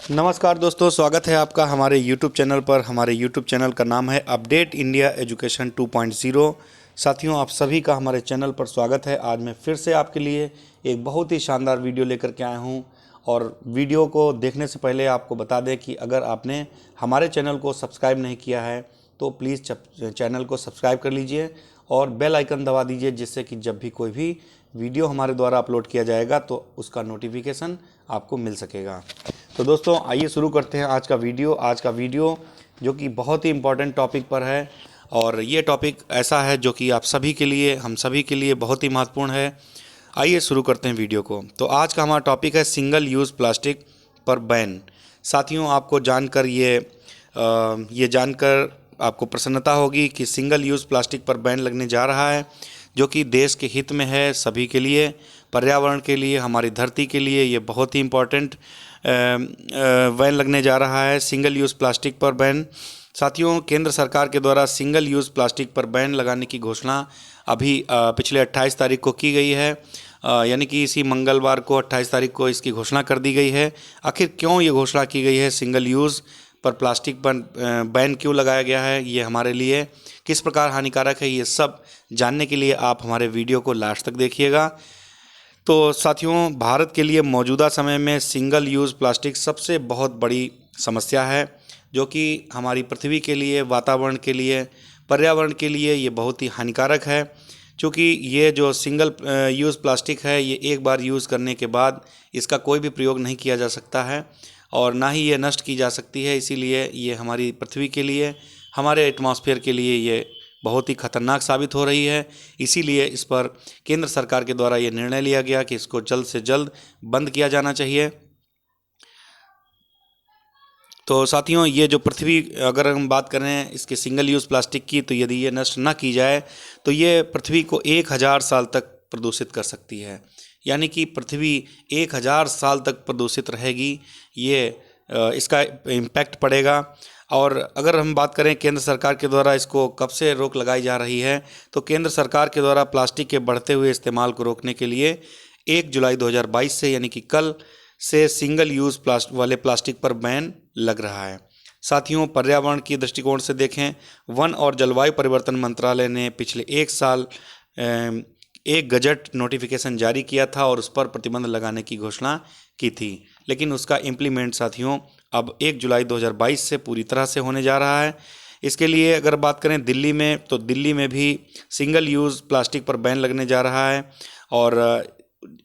नमस्कार दोस्तों, स्वागत है आपका हमारे YouTube चैनल पर। हमारे YouTube चैनल का नाम है अपडेट इंडिया एजुकेशन 2.0। साथियों, आप सभी का हमारे चैनल पर स्वागत है। आज मैं फिर से आपके लिए एक बहुत ही शानदार वीडियो लेकर के आया हूं। और वीडियो को देखने से पहले आपको बता दें कि अगर आपने हमारे चैनल को सब्सक्राइब नहीं किया है तो प्लीज़ चैनल को सब्सक्राइब कर लीजिए और बेल आइकन दबा दीजिए, जिससे कि जब भी कोई भी वीडियो हमारे द्वारा अपलोड किया जाएगा तो उसका नोटिफिकेशन आपको मिल सकेगा। तो दोस्तों, आइए शुरू करते हैं आज का वीडियो जो कि बहुत ही इम्पोर्टेंट टॉपिक पर है। और ये टॉपिक ऐसा है जो कि आप सभी के लिए, हम सभी के लिए बहुत ही महत्वपूर्ण है। आइए शुरू करते हैं वीडियो को। तो आज का हमारा टॉपिक है सिंगल यूज़ प्लास्टिक पर बैन। साथियों, आपको जानकर ये जानकर आपको प्रसन्नता होगी कि सिंगल यूज़ प्लास्टिक पर बैन लगने जा रहा है, जो कि देश के हित में है, सभी के लिए, पर्यावरण के लिए, हमारी धरती के लिए ये बहुत ही इम्पोर्टेंट बैन लगने जा रहा है। सिंगल यूज़ प्लास्टिक पर बैन। साथियों, केंद्र सरकार के द्वारा सिंगल यूज़ प्लास्टिक पर बैन लगाने की घोषणा अभी पिछले 28 तारीख को की गई है। यानी कि इसी मंगलवार को 28 तारीख को इसकी घोषणा कर दी गई है। आखिर क्यों ये घोषणा की गई है, सिंगल यूज़ पर प्लास्टिक पर बैन क्यों लगाया गया है, ये हमारे लिए किस प्रकार हानिकारक है, ये सब जानने के लिए आप हमारे वीडियो को लास्ट तक देखिएगा। तो साथियों, भारत के लिए मौजूदा समय में सिंगल यूज़ प्लास्टिक सबसे बहुत बड़ी समस्या है, जो कि हमारी पृथ्वी के लिए, वातावरण के लिए, पर्यावरण के लिए ये बहुत ही हानिकारक है। क्योंकि ये जो सिंगल यूज़ प्लास्टिक है, ये एक बार यूज़ करने के बाद इसका कोई भी प्रयोग नहीं किया जा सकता है और ना ही ये नष्ट की जा सकती है। इसीलिए ये हमारी पृथ्वी के लिए, हमारे एटमॉस्फेयर के लिए ये बहुत ही खतरनाक साबित हो रही है। इसीलिए इस पर केंद्र सरकार के द्वारा ये निर्णय लिया गया कि इसको जल्द से जल्द बंद किया जाना चाहिए। तो साथियों, ये जो पृथ्वी, अगर हम बात करें इसके सिंगल यूज़ प्लास्टिक की, तो यदि ये नष्ट ना की जाए तो ये पृथ्वी को 1000 साल तक प्रदूषित कर सकती है। यानी कि पृथ्वी 1000 साल तक प्रदूषित रहेगी, ये इसका इम्पैक्ट पड़ेगा। और अगर हम बात करें केंद्र सरकार के द्वारा इसको कब से रोक लगाई जा रही है, तो केंद्र सरकार के द्वारा प्लास्टिक के बढ़ते हुए इस्तेमाल को रोकने के लिए 1 जुलाई 2022 से, यानी कि कल से सिंगल यूज़ वाले प्लास्टिक पर बैन लग रहा है। साथियों, पर्यावरण की दृष्टिकोण से देखें, वन और जलवायु परिवर्तन मंत्रालय ने पिछले 1 साल एक गजट नोटिफिकेशन जारी किया था और उस पर प्रतिबंध लगाने की घोषणा की थी। लेकिन उसका इम्प्लीमेंट साथियों अब 1 जुलाई 2022 से पूरी तरह से होने जा रहा है। इसके लिए अगर बात करें दिल्ली में, तो दिल्ली में भी सिंगल यूज़ प्लास्टिक पर बैन लगने जा रहा है। और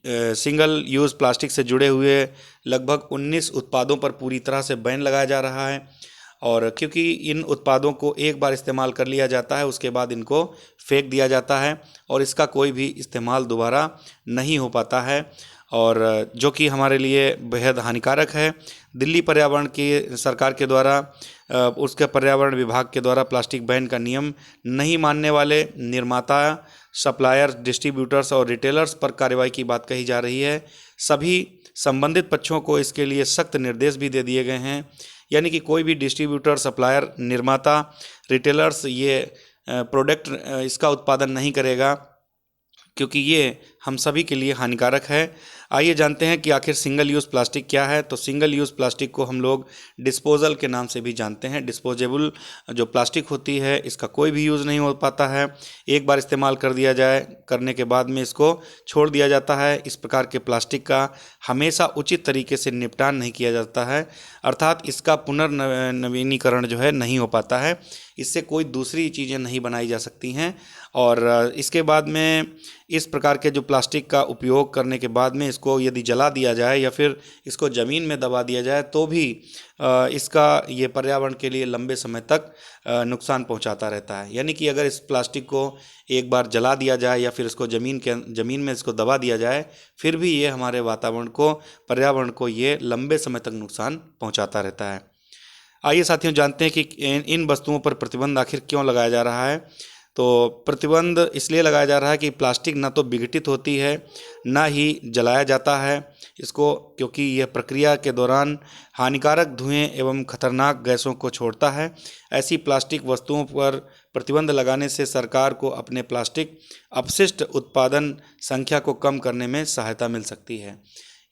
सिंगल यूज़ प्लास्टिक से जुड़े हुए लगभग 19 उत्पादों पर पूरी तरह से बैन लगाया जा रहा है। और क्योंकि इन उत्पादों को एक बार इस्तेमाल कर लिया जाता है, उसके बाद इनको फेंक दिया जाता है और इसका कोई भी इस्तेमाल दोबारा नहीं हो पाता है, और जो कि हमारे लिए बेहद हानिकारक है। दिल्ली पर्यावरण की सरकार के द्वारा, उसके पर्यावरण विभाग के द्वारा प्लास्टिक बैन का नियम नहीं मानने वाले निर्माता, सप्लायर, डिस्ट्रीब्यूटर्स और रिटेलर्स पर कार्रवाई की बात कही जा रही है। सभी संबंधित पक्षों को इसके लिए सख्त निर्देश भी दे दिए गए हैं। यानी कि कोई भी डिस्ट्रीब्यूटर, सप्लायर, निर्माता, रिटेलर्स ये प्रोडक्ट इसका उत्पादन नहीं करेगा, क्योंकि ये हम सभी के लिए हानिकारक है। आइए जानते हैं कि आखिर सिंगल यूज़ प्लास्टिक क्या है। तो सिंगल यूज़ प्लास्टिक को हम लोग डिस्पोजल के नाम से भी जानते हैं। डिस्पोजेबल जो प्लास्टिक होती है, इसका कोई भी यूज़ नहीं हो पाता है। एक बार इस्तेमाल कर दिया जाए, करने के बाद में इसको छोड़ दिया जाता है। इस प्रकार के प्लास्टिक का हमेशा उचित तरीके से निपटान नहीं किया जाता है, अर्थात इसका पुनर्नवीनीकरण जो है नहीं हो पाता है। इससे कोई दूसरी चीज़ें नहीं बनाई जा सकती हैं। और इसके बाद में इस प्रकार के जो प्लास्टिक का उपयोग करने के बाद में इसको यदि जला दिया जाए या फिर इसको ज़मीन में दबा दिया जाए, तो भी इसका ये पर्यावरण के लिए लंबे समय तक नुकसान पहुंचाता रहता है। यानी कि अगर इस प्लास्टिक को एक बार जला दिया जाए या फिर इसको ज़मीन में इसको दबा दिया जाए, फिर भी ये हमारे वातावरण को, पर्यावरण को ये लंबे समय तक नुकसान पहुँचाता रहता है। आइए साथियों, जानते हैं कि इन वस्तुओं पर प्रतिबंध आखिर क्यों लगाया जा रहा है। तो प्रतिबंध इसलिए लगाया जा रहा है कि प्लास्टिक ना तो विघटित होती है, ना ही जलाया जाता है इसको, क्योंकि यह प्रक्रिया के दौरान हानिकारक धुएं एवं खतरनाक गैसों को छोड़ता है। ऐसी प्लास्टिक वस्तुओं पर प्रतिबंध लगाने से सरकार को अपने प्लास्टिक अपशिष्ट उत्पादन संख्या को कम करने में सहायता मिल सकती है।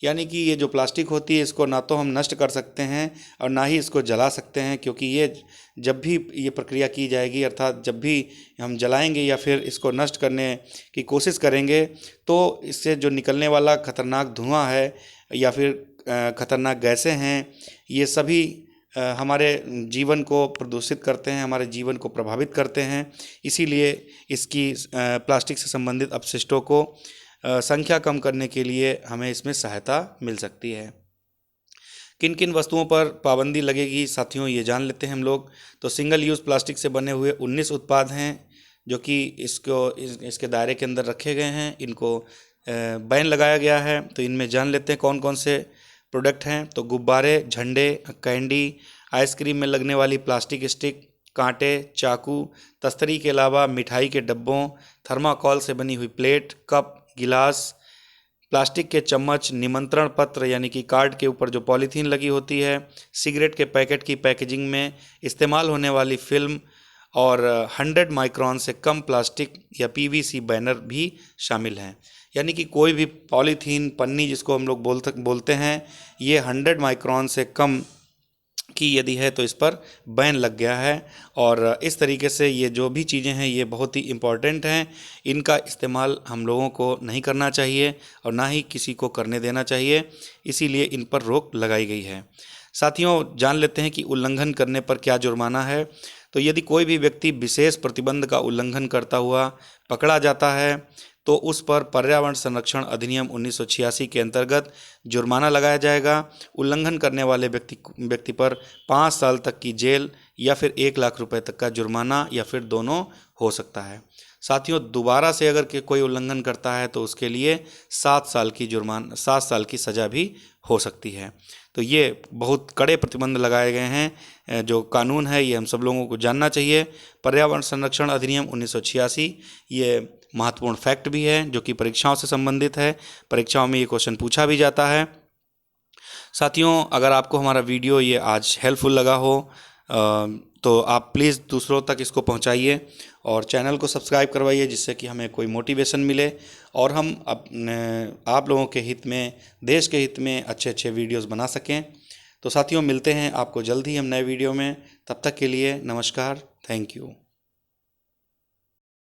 यानी कि ये जो प्लास्टिक होती है इसको ना तो हम नष्ट कर सकते हैं और ना ही इसको जला सकते हैं, क्योंकि ये जब भी ये प्रक्रिया की जाएगी, अर्थात जब भी हम जलाएंगे या फिर इसको नष्ट करने की कोशिश करेंगे, तो इससे जो निकलने वाला खतरनाक धुआं है या फिर खतरनाक गैसें हैं, ये सभी हमारे जीवन को प्रदूषित करते हैं, हमारे जीवन को प्रभावित करते हैं। इसीलिए इसकी प्लास्टिक से संबंधित अपशिष्टों को संख्या कम करने के लिए हमें इसमें सहायता मिल सकती है। किन किन वस्तुओं पर पाबंदी लगेगी साथियों, ये जान लेते हैं हम लोग। तो सिंगल यूज़ प्लास्टिक से बने हुए 19 उत्पाद हैं जो कि इसके दायरे के अंदर रखे गए हैं, इनको बैन लगाया गया है। तो इनमें जान लेते हैं कौन कौन से प्रोडक्ट हैं। तो गुब्बारे, झंडे, कैंडी, आइसक्रीम में लगने वाली प्लास्टिक स्टिक, कांटे, चाकू, तस्तरी के अलावा मिठाई के डब्बों, थर्माकोल से बनी हुई प्लेट, कप, गिलास, प्लास्टिक के चम्मच, निमंत्रण पत्र यानी कि कार्ड के ऊपर जो पॉलीथीन लगी होती है, सिगरेट के पैकेट की पैकेजिंग में इस्तेमाल होने वाली फिल्म और 100 माइक्रोन से कम प्लास्टिक या पीवीसी बैनर भी शामिल हैं। यानी कि कोई भी पॉलीथीन, पन्नी जिसको हम लोग बोलते हैं, ये 100 माइक्रोन से कम की यदि है तो इस पर बैन लग गया है। और इस तरीके से ये जो भी चीज़ें हैं ये बहुत ही इम्पॉर्टेंट हैं, इनका इस्तेमाल हम लोगों को नहीं करना चाहिए और ना ही किसी को करने देना चाहिए, इसीलिए इन पर रोक लगाई गई है। साथियों, जान लेते हैं कि उल्लंघन करने पर क्या जुर्माना है। तो यदि कोई भी व्यक्ति विशेष प्रतिबंध का उल्लंघन करता हुआ पकड़ा जाता है तो उस पर पर्यावरण संरक्षण अधिनियम 1986 के अंतर्गत जुर्माना लगाया जाएगा। उल्लंघन करने वाले व्यक्ति पर 5 साल तक की जेल या फिर 1 लाख रुपए तक का जुर्माना या फिर दोनों हो सकता है। साथियों, दोबारा से अगर कोई उल्लंघन करता है तो उसके लिए 7 साल की सज़ा भी हो सकती है। तो ये बहुत कड़े प्रतिबंध लगाए गए हैं। जो कानून है ये हम सब लोगों को जानना चाहिए। पर्यावरण संरक्षण अधिनियम 1986 ये महत्वपूर्ण फैक्ट भी है जो कि परीक्षाओं से संबंधित है, परीक्षाओं में ये क्वेश्चन पूछा भी जाता है। साथियों, अगर आपको हमारा वीडियो ये आज हेल्पफुल लगा हो तो आप प्लीज़ दूसरों तक इसको पहुंचाइए और चैनल को सब्सक्राइब करवाइए, जिससे कि हमें कोई मोटिवेशन मिले और हम अपने आप लोगों के हित में, देश के हित में अच्छे अच्छे वीडियोस बना सकें। तो साथियों, मिलते हैं आपको जल्द ही हम नए वीडियो में। तब तक के लिए नमस्कार, थैंक यू।